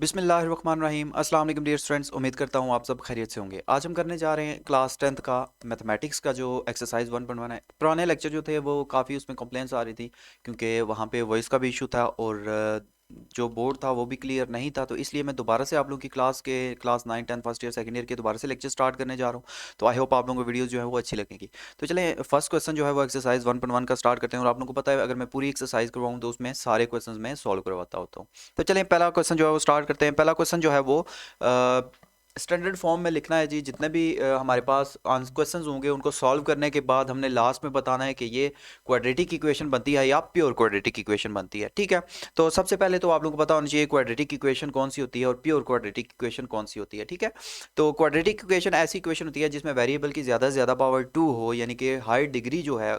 बिस्मिल्लाहिर्रहमानिर्रहीम अस्सलाम वालेकुम डियर स्टूडेंट्स। उम्मीद करता हूँ आप सब खैरियत से होंगे। आज हम करने जा रहे हैं क्लास 10th का मैथमेटिक्स का जो एक्सरसाइज 1.1 है। पुराने लेक्चर जो थे वो काफ़ी उसमें कंप्लेंट्स आ रही थी क्योंकि वहाँ पे वॉइस का भी इशू था और जो बोर्ड था वो भी क्लियर नहीं था, तो इसलिए मैं दोबारा से आप लोगों की class 9 10 first year second year के दोबारा से लेक्चर स्टार्ट करने जा रहा हूँ। तो आई होप आप लोगों को वीडियोस जो है वो अच्छी लगेगी। तो चलें फर्स्ट क्वेश्चन जो है वो एक्सरसाइज 1.1 का स्टार्ट करते हैं। और आप लोगों को पता है अगर मैं पूरी एक्सरसाइज करवाऊँ तो उसमें सारे क्वेश्चन मैं सॉल्व करवाता होता हूँ। तो चलें पहला क्वेश्चन जो है वो स्टार्ट करते हैं। पहला क्वेश्चन जो है वो स्टैंडर्ड फॉर्म में लिखना है जी। जितने भी हमारे पास क्वेश्चंस होंगे उनको सॉल्व करने के बाद हमने लास्ट में बताना है कि ये क्वाड्रेटिक इक्वेशन बनती है या प्योर क्वाड्रेटिक इक्वेशन बनती है, ठीक है। तो सबसे पहले तो आप लोगों को पता होना चाहिए क्वाड्रेटिक इक्वेशन कौन सी होती है और प्योर क्वाड्रेटिक इक्वेशन कौन सी होती है, ठीक है। तो क्वाड्रेटिक इक्वेशन ऐसी इक्वेशन होती है जिसमें वेरिएबल की ज़्यादा से ज़्यादा पावर 2 हो, यानी कि हाई डिग्री जो है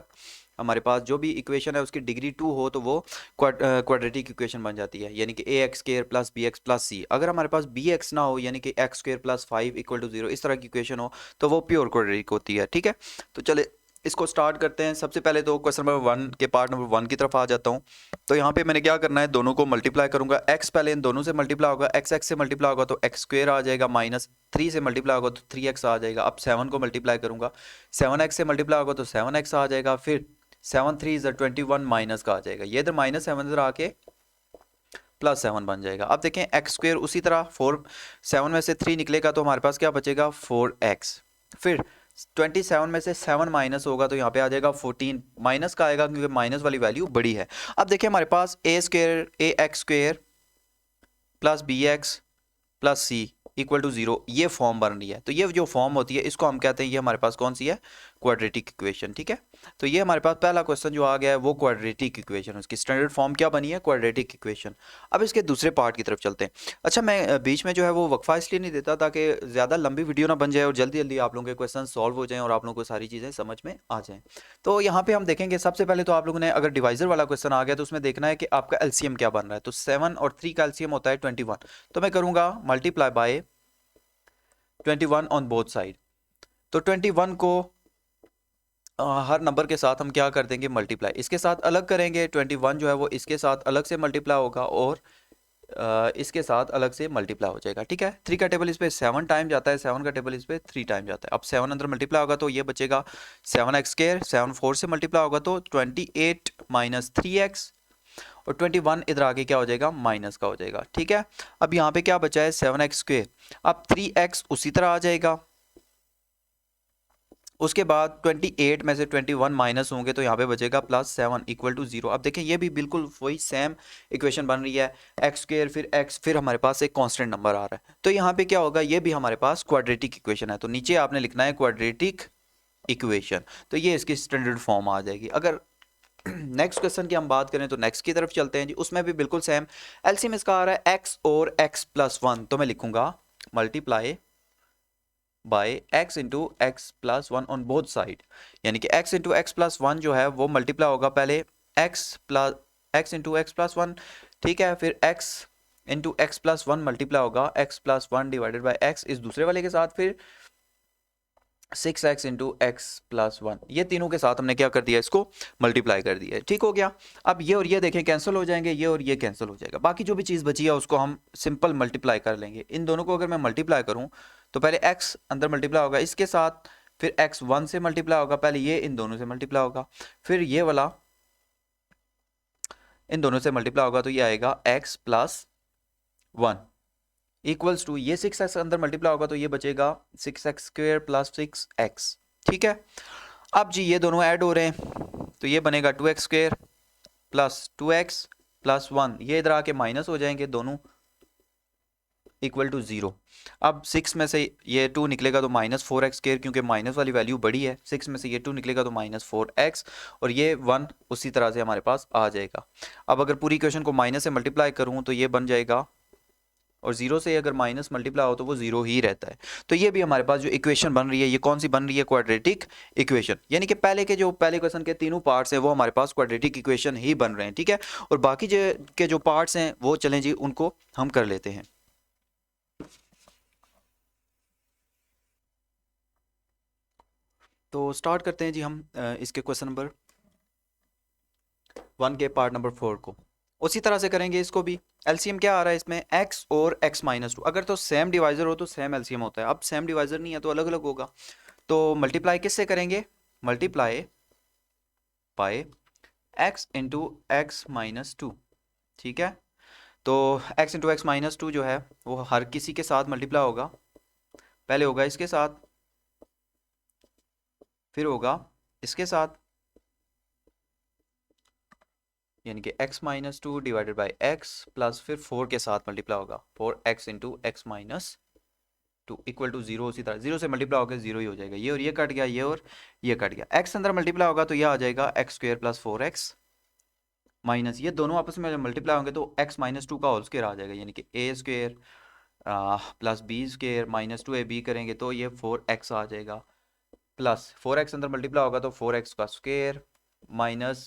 हमारे पास जो भी इक्वेशन है उसकी डिग्री 2 हो तो वो क्वाड्रेटिक इक्वेशन बन जाती है, यानी कि a x square plus b x plus c. अगर हमारे पास बी एक्स ना हो यानी कि x square plus 5 equal to 0 इस तरह की इक्वेशन हो तो वो प्योर क्वाड्रेटिक होती है, ठीक है। तो चले इसको स्टार्ट करते हैं। सबसे पहले तो क्वेश्चन नंबर 1 के पार्ट नंबर 1 की तरफ आ जाता हूँ। तो यहाँ पे मैंने क्या करना है, दोनों को मल्टीप्लाई करूंगा। एक्स पहले इन दोनों से मल्टीप्लाई होगा, एक्स एक्स से मल्टीप्लाई होगा तो एक्स स्क्वेयर आ जाएगा, माइनस 3 से मल्टीप्लाई होगा तो 3x आ जाएगा। अब 7 को मल्टीप्लाई करूंगा, 7x से मल्टीप्लाई होगा तो 7x आ जाएगा, फिर 7 3 = 21 माइनस का आ जाएगा, ये इधर माइनस 7 इधर आके प्लस 7 बन जाएगा। अब देखें एक्स स्क्वेयर उसी तरह 7 में से 3 निकलेगा तो हमारे पास क्या बचेगा 4x। फिर 27 में से 7 माइनस होगा तो यहाँ पे आ जाएगा 14, माइनस का आएगा क्योंकि माइनस वाली वैल्यू बड़ी है। अब देखिए हमारे पास a x square plus b x plus c equal to 0 ये फॉर्म बन रही है। तो ये जो फॉर्म होती है इसको हम कहते हैं, ये हमारे पास कौन सी है, क्वाड्रेटिक इक्वेशन, ठीक है। तो ये हमारे पास पहला क्वेश्चन जो आ गया है वो क्वाड्रेटिक इक्वेशन, उसकी स्टैंडर्ड फॉर्म क्या बनी है, क्वाड्रेटिक इक्वेशन। अब इसके दूसरे पार्ट की तरफ चलते हैं। अच्छा मैं बीच में जो है वो वक्फा इसलिए नहीं देता ताकि ज़्यादा लंबी वीडियो ना बन जाए और जल्दी जल्दी आप लोगों के क्वेश्चन सॉल्व हो जाएं और आप लोगों को सारी चीज़ें समझ में आ जाएं। तो यहाँ पे हम देखेंगे सबसे पहले तो आप लोगों ने अगर डिवाइजर वाला क्वेश्चन आ गया तो उसमें देखना है कि आपका एलसीएम क्या बन रहा है। तो 7 और 3 का एलसीएम होता है 21। तो मैं करूँगा multiply by 21 on both side. तो 21 को हर नंबर के साथ हम क्या कर देंगे मल्टीप्लाई, इसके साथ अलग करेंगे। 21 जो है वो इसके साथ अलग से मल्टीप्लाई होगा और इसके साथ अलग से मल्टीप्लाई हो जाएगा, ठीक है। 3 का टेबल इस पे 7 टाइम जाता है, 7 का टेबल इस पे 3 टाइम जाता है। अब 7 अंदर मल्टीप्लाई होगा तो ये बचेगा 7x स्क्वायर, 7 4 से मल्टीप्लाई होगा तो 28 माइनस 3x और 21 इधर आगे क्या हो जाएगा माइनस का हो जाएगा, ठीक है। अब यहाँ पे क्या बचा है 7x स्क्वायर, अब 3x उसी तरह आ जाएगा। उसके बाद 28 में से 21 माइनस होंगे तो यहाँ पे बचेगा प्लस 7 इक्वल टू 0। अब देखें ये भी बिल्कुल वही सेम इक्वेशन बन रही है, एक्स स्क्वेयर फिर एक्स फिर हमारे पास एक कांस्टेंट नंबर आ रहा है। तो यहाँ पे क्या होगा, ये भी हमारे पास क्वाड्रेटिक इक्वेशन है, तो नीचे आपने लिखना है क्वाड्रेटिक इक्वेशन। तो ये इसकी स्टैंडर्ड फॉर्म आ जाएगी। अगर नेक्स्ट क्वेश्चन की हम बात करें तो नेक्स्ट की तरफ चलते हैं जी। उसमें भी बिल्कुल सेम एलसीएम इसका आ रहा है एक्स और एक्स प्लस 1, तो मैं लिखूंगा multiply by x into x plus 1 on both side, यानी कि x इंटू एक्स प्लस 1 जो है वो मल्टीप्लाई होगा पहले x इंटू एक्स प्लस 1, ठीक है। फिर x into x plus 1 multiply होगा x plus 1 divided by x इस दूसरे वाले के साथ, फिर 6x इंटू एक्स प्लस 1, ये तीनों के साथ हमने क्या कर दिया इसको मल्टीप्लाई कर दिया, ठीक हो गया। अब ये और ये देखें कैंसिल हो जाएंगे, ये और ये कैंसिल हो जाएगा, बाकी जो भी चीज़ बची है उसको हम सिंपल मल्टीप्लाई कर लेंगे। इन दोनों को अगर मैं मल्टीप्लाई करूं तो पहले x अंदर मल्टीप्लाई होगा इसके साथ, फिर x 1 से मल्टीप्लाई होगा, पहले ये इन दोनों से मल्टीप्लाई होगा, फिर ये वाला इन दोनों से मल्टीप्लाई होगा तो ये आएगा x प्लस 1 इक्वल्स टू ये 6x अंदर मल्टीप्लाई होगा तो ये बचेगा 6x स्क्वायर प्लस 6x, ठीक है। अब जी ये दोनों ऐड हो रहे हैं तो ये बनेगा 2x square plus 2x plus 1, ये इधर आके माइनस हो जाएंगे दोनों इक्वल टू 0। अब 6 में से ये 2 निकलेगा तो माइनस 4x स्क्वायर, क्योंकि माइनस वाली वैल्यू बड़ी है, 6 में से ये 2 निकलेगा तो माइनस 4x और ये 1 उसी तरह से हमारे पास आ जाएगा। अब अगर पूरी इक्वेशन को माइनस से मल्टीप्लाई करूँ तो ये बन जाएगा, और 0 से अगर माइनस मल्टीप्लाई हो तो वो 0 ही रहता है। तो ये भी हमारे पास जो इक्वेशन बन रही है ये कौन सी बन रही है, क्वाड्रेटिक इक्वेशन, यानी कि पहले क्वेश्चन के तीनों पार्ट्स हैं वो हमारे पास क्वाड्रेटिक इक्वेशन ही बन रहे हैं, ठीक है। और बाकी जो पार्ट्स हैं वो चलें जी उनको हम कर लेते हैं। तो स्टार्ट करते हैं जी हम इसके क्वेश्चन नंबर 1 के पार्ट नंबर 4 को। उसी तरह से करेंगे इसको भी। एलसीएम क्या आ रहा है इसमें, x और x माइनस टू। अगर तो सेम डिवाइजर हो तो सेम एलसीएम होता है, अब सेम डिवाइजर नहीं है तो अलग अलग होगा। तो मल्टीप्लाई किससे करेंगे, multiply by x into x minus to. ठीक है, तो x into x minus to जो है वो हर किसी के साथ मल्टीप्लाई होगा। पहले होगा इसके साथ, फिर होगा इसके साथ, यानी कि x minus two divided by x plus फिर 4 के साथ मल्टीप्लाई होगा, 4x into x minus two equal to zero. उसी तरह जीरो से मल्टीप्लाई होकर जीरो ही हो जाएगा, ये और ये कट गया, ये और ये कट गया। x अंदर मल्टीप्लाई होगा तो ये आ जाएगा x square plus 4x minus, ये दोनों आपस में मल्टीप्लाई होंगे तो x माइनस टू का होल स्क्वेयर आ जाएगा, यानी कि a square plus b square minus two a b करेंगे तो ये 4x आ जाएगा, प्लस 4x अंदर मल्टीप्लाई होगा तो 4x का स्क्वेयर माइनस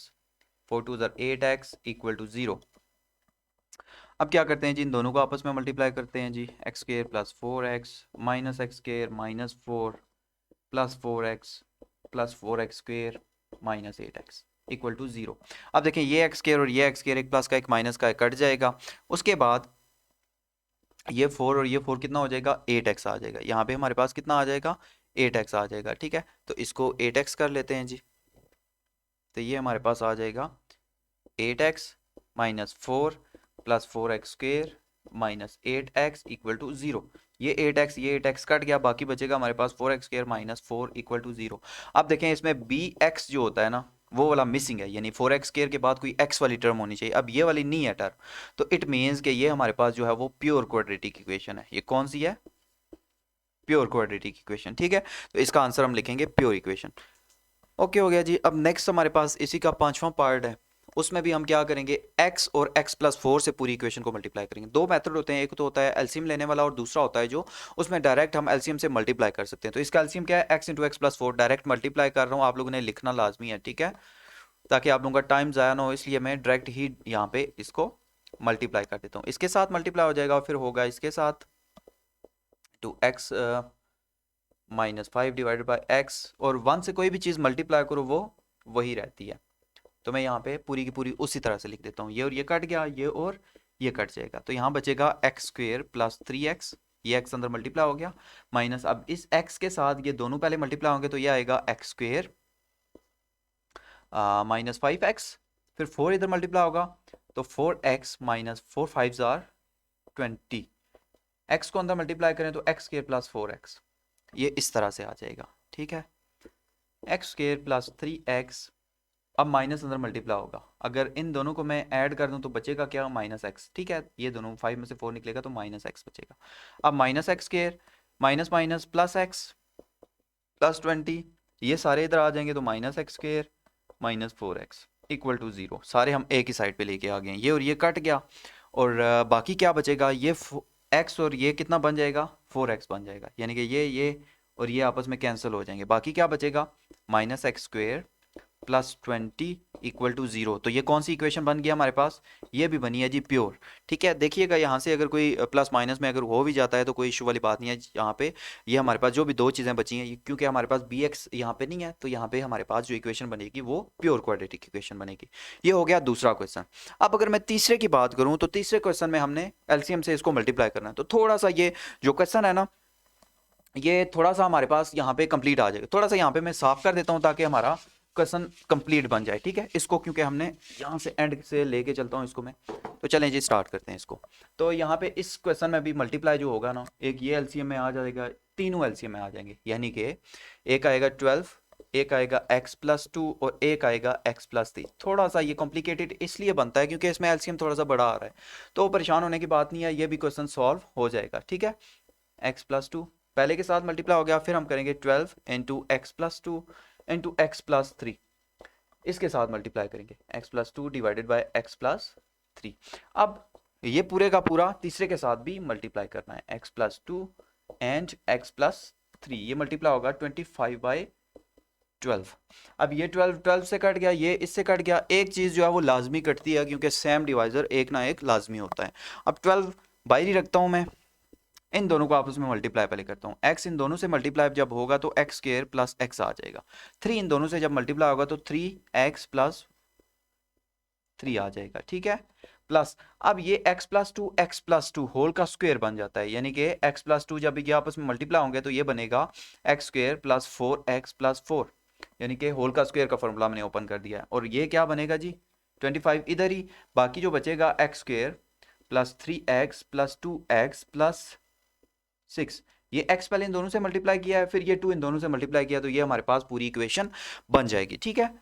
4 टू ज़र 8x इक्वल टू जीरो। अब क्या करते हैं जी, इन दोनों को आपस में मल्टीप्लाई करते हैं जी, x square plus 4x minus x square minus 4 plus 4x square minus 8x equal to zero. अब देखें ये एक्स स्क्वेयर और ये एक्स स्क्वेयर, एक प्लस का एक माइनस का एक कट जाएगा। उसके बाद ये 4 और ये 4 कितना हो जाएगा, 8x आ जाएगा। यहाँ पे हमारे पास कितना आ जाएगा, 8x आ जाएगा। ठीक है, तो इसको 8x कर लेते हैं जी, तो ये हमारे पास आ जाएगा 8x minus 4 plus 4x square minus 8x equal to zero. ये 8x कट गया, बाकी बचेगा हमारे पास 4x square minus 4 equal to zero. अब देखें इसमें bx जो होता है ना वो वाला मिसिंग है, यानी 4x स्क्वेयर के बाद कोई x वाली टर्म होनी चाहिए, अब ये वाली नहीं है टर्म, तो इट मीन्स कि ये हमारे पास जो है वो प्योर क्वाड्रेटिक इक्वेशन है। ये कौन सी है, प्योर क्वाड्रेटिक इक्वेशन। ठीक है, तो इसका आंसर हम लिखेंगे प्योर इक्वेशन। ओके हो गया जी। अब नेक्स्ट हमारे पास इसी का 5वां पार्ट है, उसमें भी हम क्या करेंगे, x और x प्लस 4 से पूरी इक्वेशन को मल्टीप्लाई करेंगे। दो मेथड होते हैं, एक तो होता है एलसीएम लेने वाला और दूसरा होता है जो उसमें डायरेक्ट हम एलसीएम से मल्टीप्लाई कर सकते हैं। तो इसका एलसीएम क्या है, x into x plus 4, direct multiply कर रहा हूँ, आप लोगों ने लिखना लाजमी है। ठीक है, ताकि आप लोगों का टाइम ज़ाया ना हो, इसलिए मैं डायरेक्ट ही यहाँ पे इसको मल्टीप्लाई कर देता हूँ। इसके साथ मल्टीप्लाई हो जाएगा और फिर होगा इसके साथ two x minus 5 divided by x, और 1 से कोई भी चीज़ मल्टीप्लाई करो वो वही रहती है। तो मैं यहाँ पे पूरी की पूरी उसी तरह से लिख देता हूँ, ये और ये कट गया, ये और ये कट जाएगा, तो यहाँ बचेगा एक्स स्क्वेयर प्लस 3x, ये x अंदर मल्टीप्लाई हो गया, माइनस अब इस x के साथ ये दोनों पहले मल्टीप्लाई होंगे तो ये आएगा एक्स स्क्वेयर माइनस 5x, फिर 4 इधर मल्टीप्लाई होगा तो 4x माइनस 4 5 आर 20, x को अंदर मल्टीप्लाई करें तो एक्स स्क्वेयर प्लस 4x, ये इस तरह से आ जाएगा। ठीक है, एक्स स्क्वेयर प्लस 3x, अब माइनस अंदर मल्टीप्लाई होगा, अगर इन दोनों को मैं ऐड कर दूं तो बचेगा क्या, माइनस एक्स। ठीक है, ये दोनों 5 में से 4 निकलेगा तो माइनस एक्स बचेगा। अब minus x square minus minus plus x plus 20, ये सारे इधर आ जाएंगे तो minus x square minus 4x equal to zero. सारे हम एक ही साइड पे लेके आ गए हैं, ये और ये कट गया, और बाकी क्या बचेगा, ये x और ये कितना बन जाएगा, 4x बन जाएगा, यानी कि ये और ये आपस में कैंसिल हो जाएंगे, बाकी क्या बचेगा, minus x square plus 20 equal to zero. तो ये कौन सी इक्वेशन बन गया हमारे पास, ये भी बनी है जी प्योर। ठीक है, देखिएगा यहाँ से अगर कोई प्लस माइनस में अगर हो भी जाता है तो कोई इशू वाली बात नहीं है। यहाँ पे ये हमारे पास जो भी दो चीज़ें बची हैं, क्योंकि हमारे पास बी एक्स यहाँ पे नहीं है, तो यहाँ पे हमारे पास जो इक्वेशन बनेगी वो प्योर क्वाड्रेटिक इक्वेशन बनेगी। ये हो गया दूसरा क्वेश्चन। अब अगर मैं तीसरे की बात करूँ तो तीसरे क्वेश्चन में हमने एलसीएम से इसको मल्टीप्लाई करना है, तो थोड़ा सा ये जो क्वेश्चन है ना ये थोड़ा सा हमारे पास यहाँ पे कंप्लीट आ जाएगा। थोड़ा सा यहाँ पे मैं साफ कर देता हूँ ताकि हमारा क्वेश्चन कंप्लीट बन जाए। ठीक है, इसको क्योंकि हमने यहाँ से एंड से लेके चलता हूँ इसको मैं, तो चलें जी स्टार्ट करते हैं इसको। तो यहाँ पे इस क्वेश्चन में भी मल्टीप्लाई जो होगा ना, एक ये एलसीएम में आ जाएगा, तीनों एलसीएम में आ जाएंगे, यानी कि एक आएगा 12, एक आएगा x प्लस 2 और एक आएगा x प्लस 3। थोड़ा सा ये कॉम्प्लिकेटेड इसलिए बनता है क्योंकि इसमें एलसीएम थोड़ा सा बड़ा आ रहा है, तो परेशान होने की बात नहीं है, ये भी क्वेश्चन सॉल्व हो जाएगा। ठीक है, x प्लस 2 पहले के साथ मल्टीप्लाई हो गया, फिर हम करेंगे 12 into x plus 2 into x plus 3, इसके साथ मल्टीप्लाई करेंगे x plus 2 divided by x plus 3। अब ये पूरे का पूरा तीसरे के साथ भी मल्टीप्लाई करना है, x plus 2 and x plus 3, ये मल्टीप्लाई होगा 25 बाई 12। अब ये 12 से कट गया, ये इससे कट गया, एक चीज़ जो है वो लाजमी कटती है क्योंकि सेम डिवाइजर एक ना एक लाजमी होता है। अब 12 बाहर ही रखता हूँ मैं, इन दोनों को आपस में मल्टीप्लाई पहले करता हूँ, x इन दोनों से मल्टीप्लाई जब होगा तो एक्स स्क्वायर प्लस एक्स आ जाएगा, 3 इन दोनों से जब मल्टीप्लाई होगा तो 3x प्लस 3 आ जाएगा। ठीक है, प्लस अब ये x+2 होल का स्क्वायर बन जाता है, यानी कि x+2 जब ये आपस में मल्टीप्लाई होंगे तो ये बनेगा x² + 4x + 4, यानी कि होल का स्क्वायर का फॉर्मूला मैंने ओपन कर दिया है। और ये क्या बनेगा जी 25 इधर ही, बाकी जो बचेगा x² + 3x + 2x + 6, ये x पहले इन दोनों से मल्टीप्लाई किया है, फिर ये 2 इन दोनों से मल्टीप्लाई किया, तो ये हमारे पास पूरी इक्वेशन बन जाएगी। ठीक है,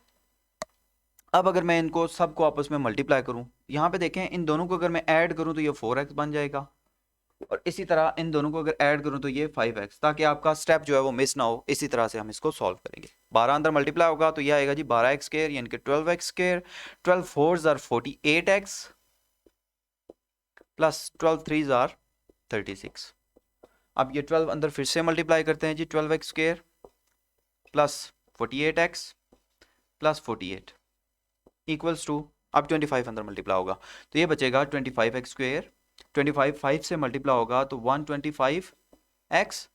अब अगर मैं इनको सबको आपस में मल्टीप्लाई करूं, यहां पे देखें इन दोनों को अगर मैं ऐड करूं तो ये 4x बन जाएगा, और इसी तरह इन दोनों को अगर ऐड करूं तो ये 5x, ताकि आपका स्टेप जो है वो मिस ना हो। इसी तरह से हम इसको सॉल्व करेंगे। 12 अंदर मल्टीप्लाई होगा तो ये आएगा जी 12x² यानी कि 12x², 12 4s are 48x plus 12 3s are 36। अब ये 12 अंदर फिर से मल्टीप्लाई करते हैं जी, 12x² plus 48x plus 48 equals to, अब 25 अंदर मल्टीप्लाई होगा तो ये बचेगा 25x², 25 5 से मल्टीप्लाई होगा तो 125x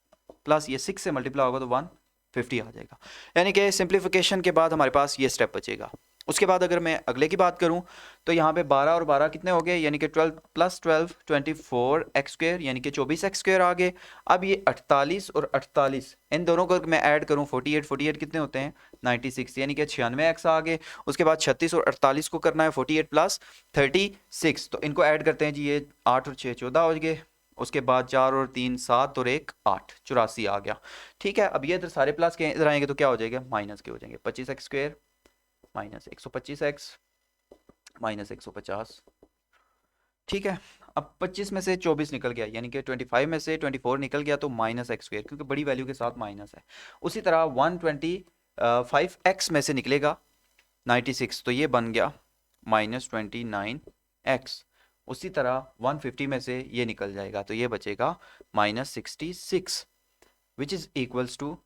प्लस ये 6 से मल्टीप्लाई होगा तो 150 आ जाएगा। यानी कि सिंप्लीफिकेशन के बाद हमारे पास ये स्टेप बचेगा। उसके बाद अगर मैं अगले की बात करूं तो यहाँ पे 12 और 12 कितने हो गए, यानी कि 12 + 12 24x² यानी कि 24x² आ गए। अब ये 48 और 48 इन दोनों को मैं ऐड करूं 48 48 कितने होते हैं 96, यानी कि 96x आ गए। उसके बाद 36 और 48 को करना है 48 + 36, तो इनको ऐड करते हैं जी, ये 8 और 6 14 हो गए। उसके बाद 4 और 3 7 और 1 8, 84 आ गया। ठीक है, अब ये इधर सारे प्लस के इधर आएंगे तो क्या हो जाएगा माइनस के हो जाएंगे, 25x² माइनस 125x माइनस 150। ठीक है, अब 25 में से 24 निकल गया, यानी कि 25 में से 24 निकल गया तो -x², क्योंकि बड़ी वैल्यू के साथ माइनस है। उसी तरह 125x में से निकलेगा 96, तो ये बन गया -29x। उसी तरह 150 में से ये निकल जाएगा तो ये बचेगा -66 विच इज इक्वल्स टू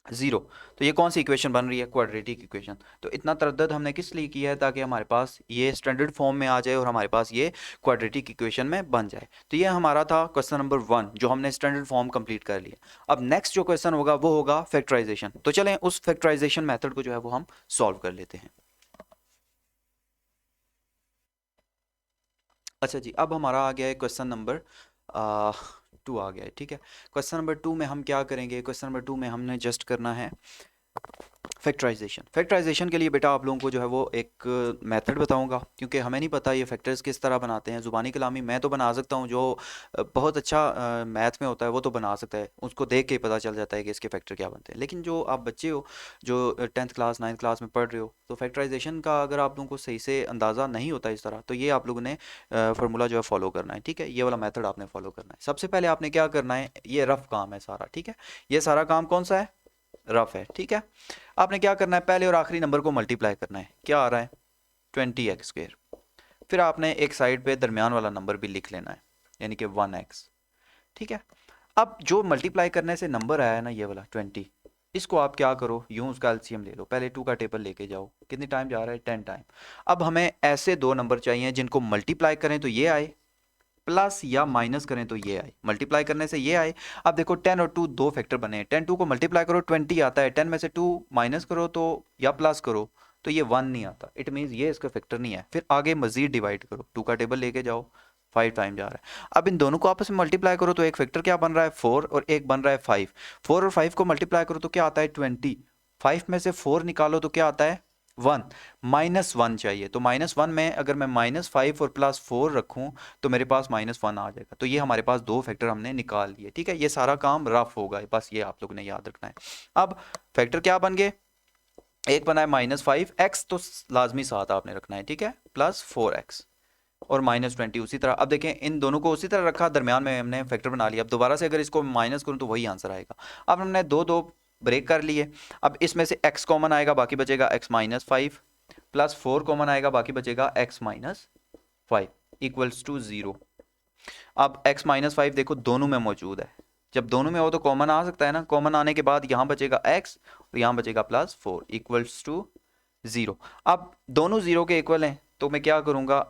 0। तो ये कौन सी इक्वेशन बन रही है, क्वाड्रेटिक इक्वेशन। तो इतना तरद्दद हमने किस लिए किया है, ताकि हमारे पास ये स्टैंडर्ड फॉर्म में आ जाए और हमारे पास ये क्वाड्रेटिक इक्वेशन में बन जाए। तो ये हमारा था क्वेश्चन नंबर 1 जो हमने स्टैंडर्ड फॉर्म कंप्लीट कर लिया। अब नेक्स्ट जो क्वेश्चन होगा वो होगा फैक्टराइजेशन। तो चलें उस फैक्टराइजेशन मेथड को जो है वो हम सॉल्व कर लेते हैं। अच्छा जी, अब हमारा आ गया है क्वेश्चन नंबर 2 आ गया है। ठीक है, क्वेश्चन नंबर 2 में हम क्या करेंगे, क्वेश्चन नंबर 2 में हमने जस्ट करना है फैक्टराइजेशन। फैक्टराइजेशन के लिए बेटा आप लोगों को जो है वो एक मेथड बताऊंगा, क्योंकि हमें नहीं पता ये फैक्टर्स किस तरह बनाते हैं। ज़ुबानी कलामी मैं तो बना सकता हूँ, जो बहुत अच्छा मैथ में होता है वो तो बना सकता है, उसको देख के ही पता चल जाता है कि इसके फैक्टर क्या बनते हैं। लेकिन जो आप बच्चे हो जो 10th क्लास 9th क्लास में पढ़ रहे हो, तो फैक्टराइजेशन का अगर आप लोगों को सही से अंदाज़ा नहीं होता इस तरह, तो ये आप लोगों ने फार्मूला जो है फॉलो करना है। ठीक है, ये वाला मेथड आपने फॉलो करना है। सबसे पहले आपने क्या करना है, ये रफ काम है सारा। ठीक है, ये सारा काम कौन सा है, रफ है। ठीक है, आपने क्या करना है, पहले और आखिरी नंबर को मल्टीप्लाई करना है। क्या आ रहा है 20x², फिर आपने एक साइड पे दरमियान वाला नंबर भी लिख लेना है, यानी कि 1x। ठीक है, अब जो मल्टीप्लाई करने से नंबर आया है ना ये वाला 20, इसको आप क्या करो, यूं उसका एलसीएम ले लो। पहले 2 का टेबल लेके जाओ, कितनी टाइम जा रहा है 10 टाइम। अब हमें ऐसे दो नंबर चाहिए जिनको मल्टीप्लाई करें तो ये आए, प्लस या माइनस करें तो ये आए। मल्टीप्लाई करने से ये आए। अब देखो 10 और 2 दो फैक्टर बने हैं, 10 2 को मल्टीप्लाई करो 20 आता है, 10 में से 2 माइनस करो तो या प्लस करो तो ये 1 नहीं आता, इट मीन्स ये इसका फैक्टर नहीं है। फिर आगे मजीद डिवाइड करो, 2 का टेबल लेके जाओ, 5 टाइम जा रहा है। अब इन दोनों को आपस में मल्टीप्लाई करो तो एक फैक्टर क्या बन रहा है 4 और एक बन रहा है 5। 4 और 5 को मल्टीप्लाई करो तो क्या आता है 20, 5 में से 4 निकालो तो क्या आता है 1, -1 चाहिए। तो -1 में अगर मैं -5 और +4 रखूं तो मेरे पास -1 आ जाएगा। तो ये हमारे पास दो फैक्टर हमने निकाल लिए। ठीक है, ये सारा काम रफ होगा, बस ये आप लोगों ने याद रखना है। अब फैक्टर क्या बन गए, एक बना है -5x तो लाजमी साथ आपने रखना है। ठीक है, +4x और -20 उसी तरह। अब देखें इन दोनों को उसी तरह रखा, दरमियान में हमने फैक्टर बना लिया। अब दोबारा से अगर इसको माइनस करूं तो वही आंसर आएगा। अब हमने दो दो ब्रेक कर लिए। अब इसमें से x कॉमन आएगा, बाकी बचेगा x -5 +4 कॉमन आएगा, बाकी बचेगा x -5 इक्वल्स टू 0। अब x -5 देखो दोनों में मौजूद है, जब दोनों में हो तो कॉमन आ सकता है ना। कॉमन आने के बाद यहाँ बचेगा x और यहाँ बचेगा +4 इक्वल्स टू 0। अब दोनों 0 के इक्वल हैं तो मैं क्या करूँगा,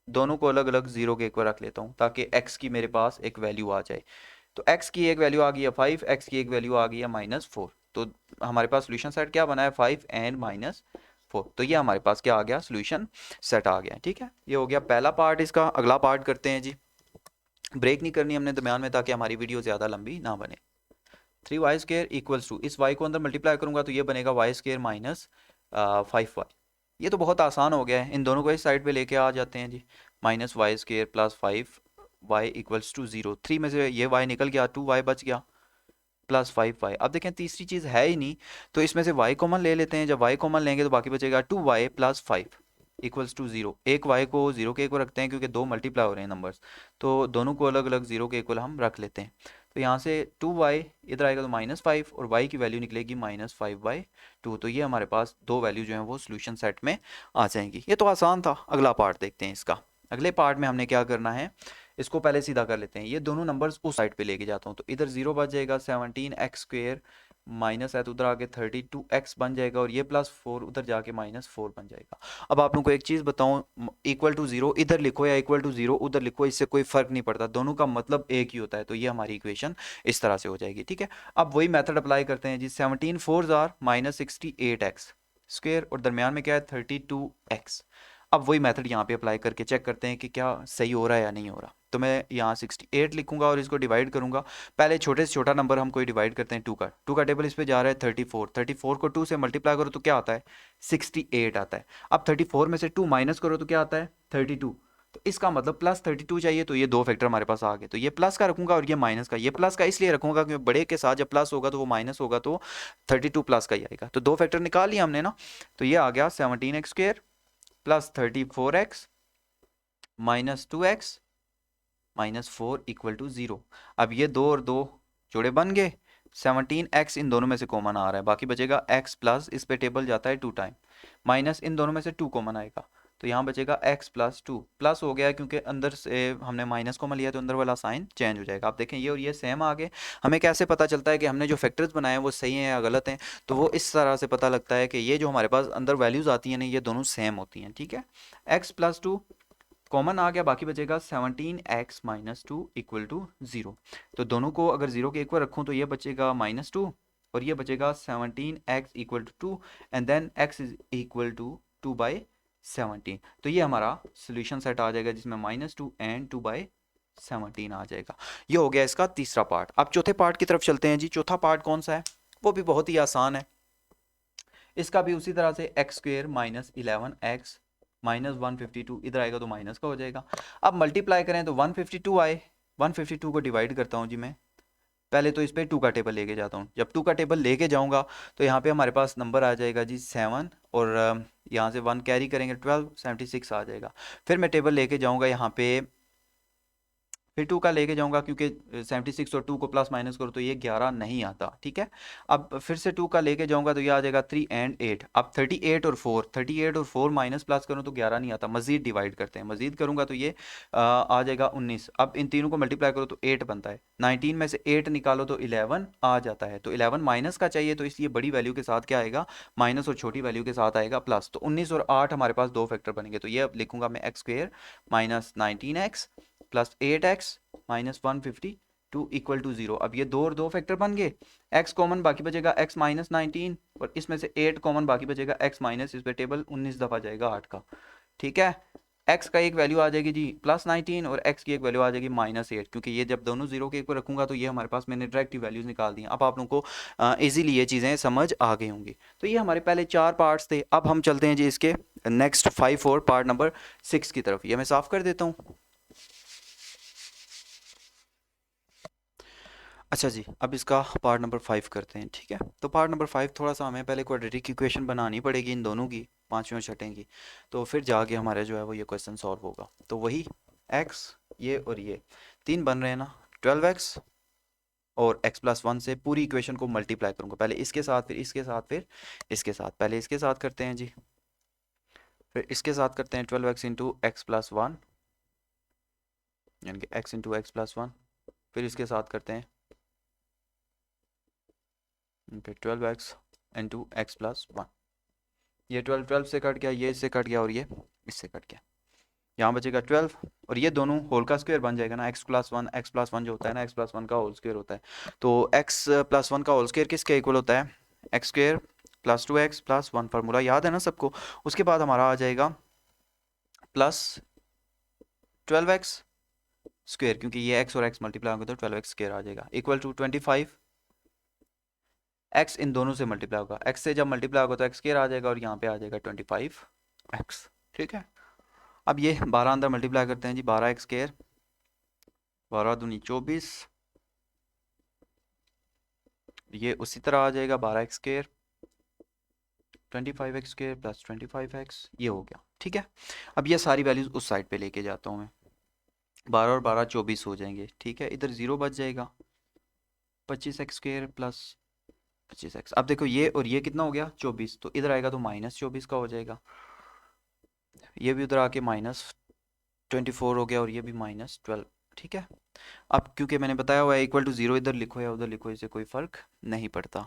दोनों को अलग अलग 0 के इक्वल रख लेता हूँ ताकि x की मेरे पास एक वैल्यू आ जाए। तो x की एक वैल्यू आ गई है 5, x की एक वैल्यू आ गई है -4। तो हमारे पास सोल्यूशन सेट क्या बना है 5 एंड 4। तो ये हमारे पास क्या आ गया, सोल्यूशन सेट आ गया। ठीक है, ये हो गया पहला पार्ट इसका। अगला पार्ट करते हैं जी। ब्रेक नहीं करनी हमने दरम्यान में, ताकि हमारी वीडियो ज़्यादा लंबी ना बने। 3y² इक्वल्स टू, इस y को अंदर मल्टीप्लाई करूंगा तो ये बनेगा y² माइनस 5y। ये तो बहुत आसान हो गया है, इन दोनों को इस साइड पे लेके आ जाते हैं जी। -y² plus 5y equals to 0। 3 में से ये y निकल गया, 2y बच गया प्लस 5y। अब देखें तीसरी चीज़ है ही नहीं, तो इसमें से y कॉमन ले लेते हैं। जब y कॉमन लेंगे तो बाकी बचेगा 2y प्लस 5 इक्वल्स टू 0। एक y को 0 के इक्वल रखते हैं, क्योंकि दो मल्टीप्लाई हो रहे हैं नंबर्स, तो दोनों को अलग अलग 0 के इक्वल हम रख लेते हैं। तो यहाँ से 2y इधर आएगा तो -5, और y की वैल्यू निकलेगी -5/2। तो ये हमारे पास दो वैल्यू जो है वो सोल्यूशन सेट में आ जाएंगी। ये तो आसान था। अगला पार्ट देखते हैं इसका। अगले पार्ट में हमने क्या करना है, इसको पहले सीधा कर लेते हैं। ये दोनों नंबर्स उस साइड पे लेके जाता हूँ, तो इधर 0 बच जाएगा, 17x² माइनस है तो उधर आके 32x बन जाएगा, और ये +4 उधर जाके -4 बन जाएगा। अब आप लोगों को एक चीज़ बताऊँ, इक्वल टू 0 इधर लिखो या इक्वल टू 0 उधर लिखो, इससे कोई फ़र्क नहीं पड़ता, दोनों का मतलब एक ही होता है। तो ये हमारी इक्वेशन इस तरह से हो जाएगी। ठीक है, अब वही मेथड अप्लाई करते हैं जी। 17 4s आर -68x², और दरमियान में क्या है, 32x। अब वही मेथड यहाँ पे अप्लाई करके चेक करते हैं कि क्या सही हो रहा है या नहीं हो रहा। तो मैं यहाँ 68 लिखूंगा और इसको डिवाइड करूंगा। पहले छोटे से छोटा नंबर हम कोई डिवाइड करते हैं, 2 का टेबल इस पे जा रहा है 34। 34 को 2 से मल्टीप्लाई करो तो क्या आता है, 68 आता है। अब 34 में से 2 माइनस करो तो क्या आता है, 32। तो इसका मतलब +32 चाहिए, तो ये दो फैक्टर हमारे पास आ गए। तो ये प्लस का रखूंगा और ये माइनस का। ये प्लस का इसलिए रखूंगा क्योंकि बड़े के साथ जब प्लस होगा तो वो माइनस होगा, तो 32 प्लस का ही आएगा। तो दो फैक्टर निकाल लिया हमने ना, तो ये आ गया 17x² plus 34x minus 2x minus 4 equal to 0। अब ये दो और दो जोड़े बन गए। 17x इन दोनों में से कॉमन आ रहा है, बाकी बचेगा x प्लस, इस पे टेबल जाता है 2 टाइम, माइनस इन दोनों में से 2 कॉमन आएगा, तो यहाँ बचेगा x प्लस 2। प्लस हो गया क्योंकि अंदर से हमने माइनस कॉमन लिया, तो अंदर वाला साइन चेंज हो जाएगा। आप देखें ये और ये सेम आ गए। हमें कैसे पता चलता है कि हमने जो फैक्टर्स बनाए हैं वो सही हैं या गलत हैं, तो वो इस तरह से पता लगता है कि ये जो हमारे पास अंदर वैल्यूज़ आती हैं ना, ये दोनों सेम होती हैं। ठीक है, x प्लस 2 कॉमन आ गया, बाकी बचेगा 17x माइनस 2 इक्वल टू 0। तो दोनों को अगर 0 के इक्वल रखूँ तो ये बचेगा -2, और ये बचेगा 17x equal to 2, and then x is equal to 2/17। तो ये हमारा सोल्यूशन सेट आ जाएगा, जिसमें -2 एंड 2/17 आ जाएगा। ये हो गया इसका तीसरा पार्ट। अब चौथे पार्ट की तरफ चलते हैं जी। चौथा पार्ट कौन सा है, वो भी बहुत ही आसान है। इसका भी उसी तरह से x² माइनस 11x माइनस 152 इधर आएगा तो माइनस का हो जाएगा। अब मल्टीप्लाई करें तो 152 आए। 152 को डिवाइड करता हूँ जी मैं। पहले तो इस पे 2 का टेबल लेके जाता हूँ। जब 2 का टेबल लेके जाऊंगा तो यहाँ पे हमारे पास नंबर आ जाएगा जी 7, और यहाँ से 1 कैरी करेंगे 12, 76 आ जाएगा। फिर मैं टेबल लेके जाऊँगा यहाँ पे, फिर 2 का लेके जाऊंगा, क्योंकि 76 और 2 को प्लस माइनस करो तो ये 11 नहीं आता। ठीक है, अब फिर से 2 का लेके जाऊंगा तो ये आ जाएगा 3 एंड 8। अब 38 और 4 माइनस प्लस करूँ तो 11 नहीं आता। मजीद डिवाइड करते हैं, मजीद करूंगा तो ये आ जाएगा 19। अब इन तीनों को मल्टीप्लाई करो तो 8 बनता है। 19 में से 8 निकालो तो 11 आ जाता है। तो 11 माइनस का चाहिए, तो इसलिए बड़ी वैल्यू के साथ क्या आएगा, माइनस, और छोटी वैल्यू के साथ आएगा प्लस। तो 19 और 8 हमारे पास दो फैक्टर बनेंगे। तो ये अब लिखूंगा मैं x² minus 19x plus 8x minus 152 equal to 0। अब ये दो और दो फैक्टर बन गए। x कॉमन, बाकी बचेगा x माइनस 19, और इसमें से 8 कॉमन, बाकी बचेगा x माइनस, इस पे टेबल 19 दफ़ा जाएगा 8 का। ठीक है, x का एक वैल्यू आ जाएगी जी +19, और x की एक वैल्यू आ जाएगी -8, क्योंकि ये जब दोनों 0 के ऊपर रखूंगा तो ये हमारे पास मैंने डायरेक्ट वैल्यूज़ निकाल दी हैं। अब आप लोगों को ईजिली ये चीज़ें समझ आ गई होंगी। तो ये हमारे पहले 4 पार्ट्स थे। अब हम चलते हैं जी इसके नेक्स्ट 5 और पार्ट नंबर 6 की तरफ। ये मैं साफ़ कर देता हूँ। अच्छा जी, अब इसका पार्ट नंबर 5 करते हैं। ठीक है, तो पार्ट नंबर 5 थोड़ा सा हमें पहले क्वाड्रेटिक इक्वेशन बनानी पड़ेगी इन दोनों की, पाँचवें और छठें की, तो फिर जाके हमारे जो है वो ये क्वेश्चन सॉल्व होगा। तो वही x, ये और ये तीन बन रहे हैं ना, 12x और x प्लस 1 से पूरी इक्वेशन को मल्टीप्लाई करूँगा। पहले इसके साथ, फिर इसके साथ, फिर इसके साथ। पहले इसके साथ करते हैं जी, फिर इसके साथ करते हैं 12x इंटू एक्स प्लस 1, यानी कि x इंटू एक्स प्लस 1। फिर इसके साथ करते हैं 12x इंटू एक्स प्लस 1। ये 12 से कट गया, ये इससे कट गया, और ये इससे कट गया। यहाँ बचेगा 12, और ये दोनों होल का स्क्वायर बन जाएगा ना, x प्लस 1 जो होता है ना, x प्लस 1 का होल स्क्वायर होता है। तो x प्लस 1 का होल स्क्वायर किसके इक्वल होता है, x² plus 2x plus 1, formula याद है ना सबको। उसके बाद हमारा आ जाएगा प्लस 12x स्क्वेयर, क्योंकि ये x और x मल्टीप्लाई होंगे तो 12x स्क्वेयर आ जाएगा, इक्वल टू 25। x इन दोनों से मल्टीप्लाई होगा, x से जब मल्टीप्लाई होगा तो x स्क्वेयर आ जाएगा और यहाँ पे आ जाएगा 25x। ठीक है, अब ये 12 अंदर मल्टीप्लाई करते हैं जी, 12x स्क्वेयर, 12 दूनी 24, ये उसी तरह आ जाएगा 12x square 25x square plus 25x, ये हो गया। ठीक है, अब ये सारी वैल्यूज उस साइड पे लेके जाता हूँ मैं, 12 और 12 24 हो जाएंगे। ठीक है, इधर 0 बच जाएगा, 25x स्क्वेयर प्लस 25x। अब देखो ये और ये कितना हो गया 24, तो इधर आएगा तो -24 का हो जाएगा, ये भी उधर आके -24 हो गया और ये भी -12। ठीक है, अब क्योंकि मैंने बताया हुआ है इक्वल टू 0, इधर लिखो या उधर लिखो इससे कोई फ़र्क नहीं पड़ता।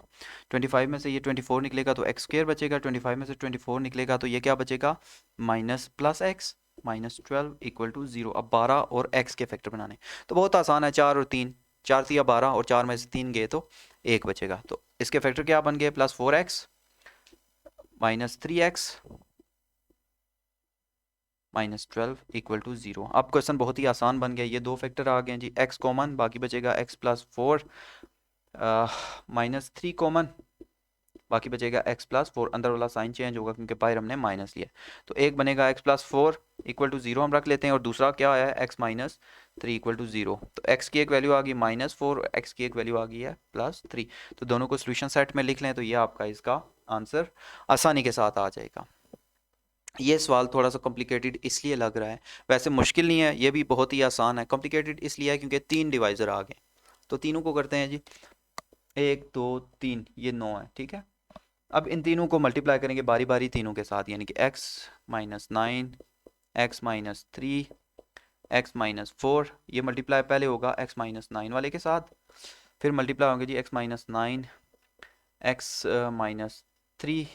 25 में से ये 24 निकलेगा तो x स्क्वेयर बचेगा, 25 में से 24 निकलेगा तो ये क्या बचेगा minus plus x, -12 equal to 0। अब 12 और x के फैक्टर बनाने तो बहुत आसान है, 4 और 3, 4 3 12 और 4 में से 3 गए तो 1 बचेगा, तो इसके फैक्टर क्या बन गए +4x -3x -12 इक्वल टू 0। अब क्वेश्चन बहुत ही आसान बन गया, ये दो फैक्टर आ गए जी, x कॉमन, बाकी बचेगा x +4 -3 कॉमन, बाकी बचेगा x +4, अंदर वाला साइन चेंज होगा क्योंकि बाहर हमने माइनस लिया, तो एक बनेगा x +4 इक्वल टू 0 हम रख लेते हैं, और दूसरा क्या आया है x -3 इक्वल टू 0। तो x की एक वैल्यू आ गई -4 और x की एक वैल्यू आ गई है +3, तो दोनों को सोल्यूशन सेट में लिख लें तो ये आपका इसका आंसर आसानी के साथ आ जाएगा। ये सवाल थोड़ा सा कॉम्प्लिकेटेड इसलिए लग रहा है, वैसे मुश्किल नहीं है, ये भी बहुत ही आसान है, कॉम्प्लिकेटेड इसलिए है क्योंकि 3 डिवाइज़र आ गए, तो तीनों को करते हैं जी, 1 2 3, ये 9 है। ठीक है, अब इन तीनों को मल्टीप्लाई करेंगे बारी बारी तीनों के साथ, यानी कि x -9 x -3 x -4, ये मल्टीप्लाई पहले होगा x -9 वाले के साथ, फिर मल्टीप्लाई होंगे जी x -9 x -3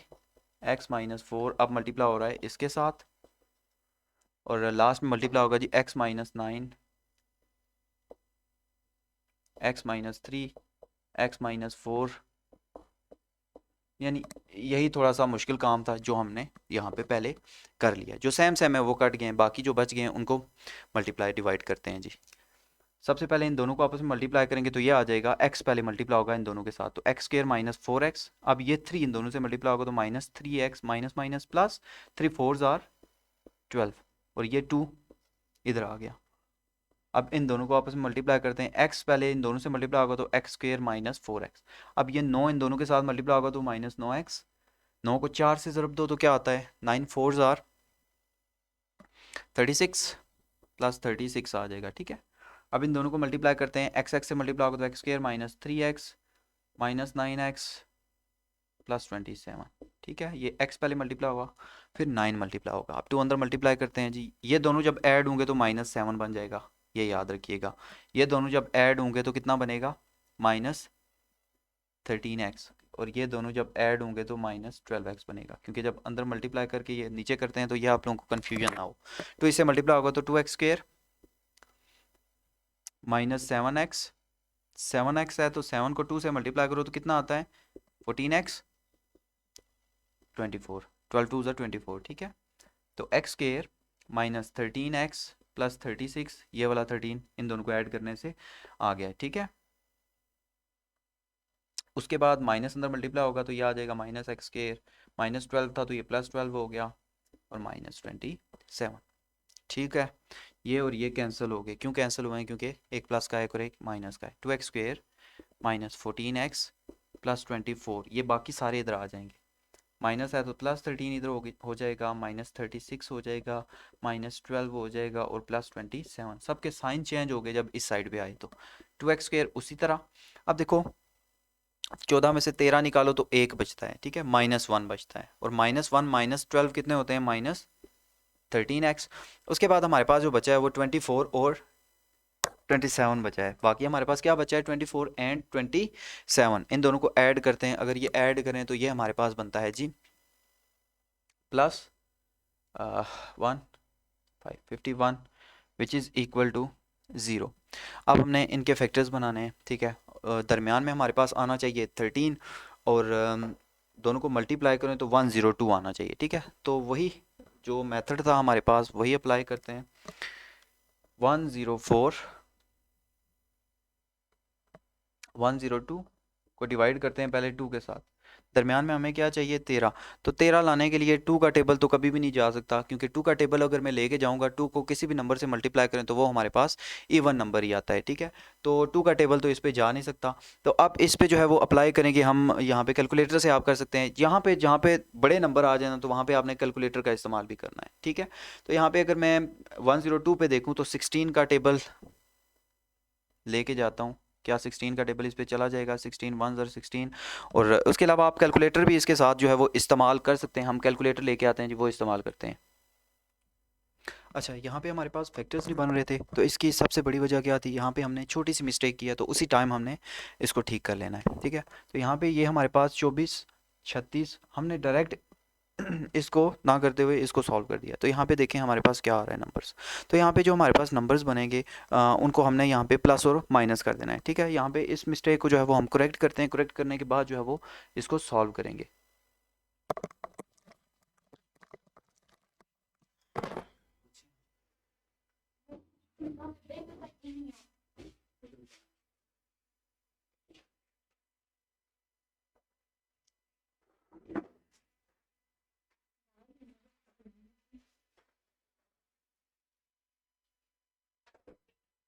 x -4, अब मल्टीप्लाई हो रहा है इसके साथ, और लास्ट में मल्टीप्लाई होगा जी x -9 x -3 x -4, यानी यही थोड़ा सा मुश्किल काम था जो हमने यहाँ पे पहले कर लिया, जो सेम सेम है वो कट गए हैं, बाकी जो बच गए हैं उनको मल्टीप्लाई डिवाइड करते हैं जी। सबसे पहले इन दोनों को आपस में मल्टीप्लाई करेंगे तो ये आ जाएगा x पहले मल्टीप्लाई होगा इन दोनों के साथ, तो x स्क्वेयर -4x, अब ये 3 इन दोनों से मल्टीप्लाई होगा तो -3x minus minus plus 3 4s are 12, और ये 2 इधर आ गया। अब इन दोनों को आपस में मल्टीप्लाई करते हैं, x पहले इन दोनों से मल्टीप्लाई होगा तो x स्क्वेयर -4x, अब ये 9 इन दोनों के साथ मल्टीप्लाई होगा तो -9x, 9 को 4 से ज़रब दो तो क्या आता है 9 4s आर 36 प्लस 36 आ जाएगा। ठीक है, अब इन दोनों को मल्टीप्लाई करते हैं, x से मल्टीप्लाई होगा तो x square -3x -9x plus 27। ठीक है, ये x पहले मल्टीप्लाई होगा फिर 9 मल्टीप्लाई होगा, अब 2 अंदर मल्टीप्लाई करते हैं जी, ये दोनों जब ऐड होंगे तो -7 बन जाएगा, ये याद रखिएगा, ये दोनों जब ऐड होंगे तो कितना बनेगा -13x, और ये दोनों जब ऐड होंगे तो -12x बनेगा, क्योंकि जब अंदर मल्टीप्लाई करके ये नीचे करते हैं तो ये आप लोगों को कन्फ्यूजन ना हो, तो इससे मल्टीप्लाई होगा तो 2x स्क्वेयर -7x, 7x है तो 7 को 2 से मल्टीप्लाई करो तो कितना आता है 14x 24, 12 2 24। ठीक है, तो x स्क्वेयर -13x प्लस 36, ये वाला 13 इन दोनों को ऐड करने से आ गया है। ठीक है, उसके बाद माइनस अंदर मल्टीप्लाई होगा तो ये आ जाएगा -x स्क्वेयर, -12 था तो ये +12 हो गया और -27। ठीक है, ये और ये कैंसिल हो गए, क्यों कैंसिल हुए हैं क्योंकि एक प्लस का है और एक माइनस का है, 2x स्क्वेयर -14x प्लस 24, ये बाकी सारे इधर आ जाएंगे, माइनस है तो +13 इधर हो जाएगा, -36 हो जाएगा, -12 हो जाएगा और +27, सबके साइन चेंज हो गए जब इस साइड पे आए, तो 2x स्क्वेयर उसी तरह। अब देखो 14 में से 13 निकालो तो 1 बचता है, ठीक है, -1 बचता है, और -1 -12 कितने होते हैं -13x। उसके बाद हमारे पास जो बचा है वो 24 और 27 बचा है, बाकी हमारे पास क्या बचा है 24 एंड 27, इन दोनों को ऐड करते हैं, अगर ये ऐड करें तो ये हमारे पास बनता है जी +1 विच इज़ इक्वल टू 0। अब हमने इनके फैक्टर्स बनाने हैं, ठीक है, दरमियान में हमारे पास आना चाहिए 13 और दोनों को मल्टीप्लाई करें तो 102 आना चाहिए। ठीक है, तो वही जो मेथड था हमारे पास वही अप्लाई करते हैं। 102 को डिवाइड करते हैं पहले 2 के साथ, दरमियान में हमें क्या चाहिए 13। तो 13 लाने के लिए 2 का टेबल तो कभी भी नहीं जा सकता, क्योंकि 2 का टेबल अगर मैं लेके जाऊंगा 2 को किसी भी नंबर से मल्टीप्लाई करें तो वो हमारे पास इवन नंबर ही आता है। ठीक है, तो 2 का टेबल तो इस पे जा नहीं सकता। तो अब इस पे जो है वो अप्लाई करेंगे हम, यहाँ पे कैलकुलेटर से आप कर सकते हैं। यहाँ पे जहाँ पे बड़े नंबर आ जाए तो वहाँ पे आपने कैलकुलेटर का इस्तेमाल भी करना है। ठीक है, तो यहाँ पे अगर मैं 102 पे देखूँ तो 16 का टेबल लेके जाता हूँ, क्या 16 का टेबल इस पे चला जाएगा, 16 1 ज़र 16। और उसके अलावा आप कैलकुलेटर भी इसके साथ जो है वो इस्तेमाल कर सकते हैं। हम कैलकुलेटर लेके आते हैं जी, वो इस्तेमाल करते हैं। अच्छा, यहाँ पे हमारे पास फैक्टर्स नहीं बन रहे थे, तो इसकी सबसे बड़ी वजह क्या थी, यहाँ पे हमने छोटी सी मिस्टेक किया, तो उसी टाइम हमने इसको ठीक कर लेना है। ठीक है, तो यहाँ पे ये हमारे पास 24 36 हमने डायरेक्ट इसको ना करते हुए इसको सॉल्व कर दिया। तो यहाँ पे देखें हमारे पास क्या आ रहा है नंबर्स। तो यहाँ पे जो हमारे पास नंबर्स बनेंगे उनको हमने यहाँ पे प्लस और माइनस कर देना है। ठीक है, यहाँ पे इस मिस्टेक को जो है वो हम करेक्ट करते हैं, करेक्ट करने के बाद जो है वो इसको सॉल्व करेंगे।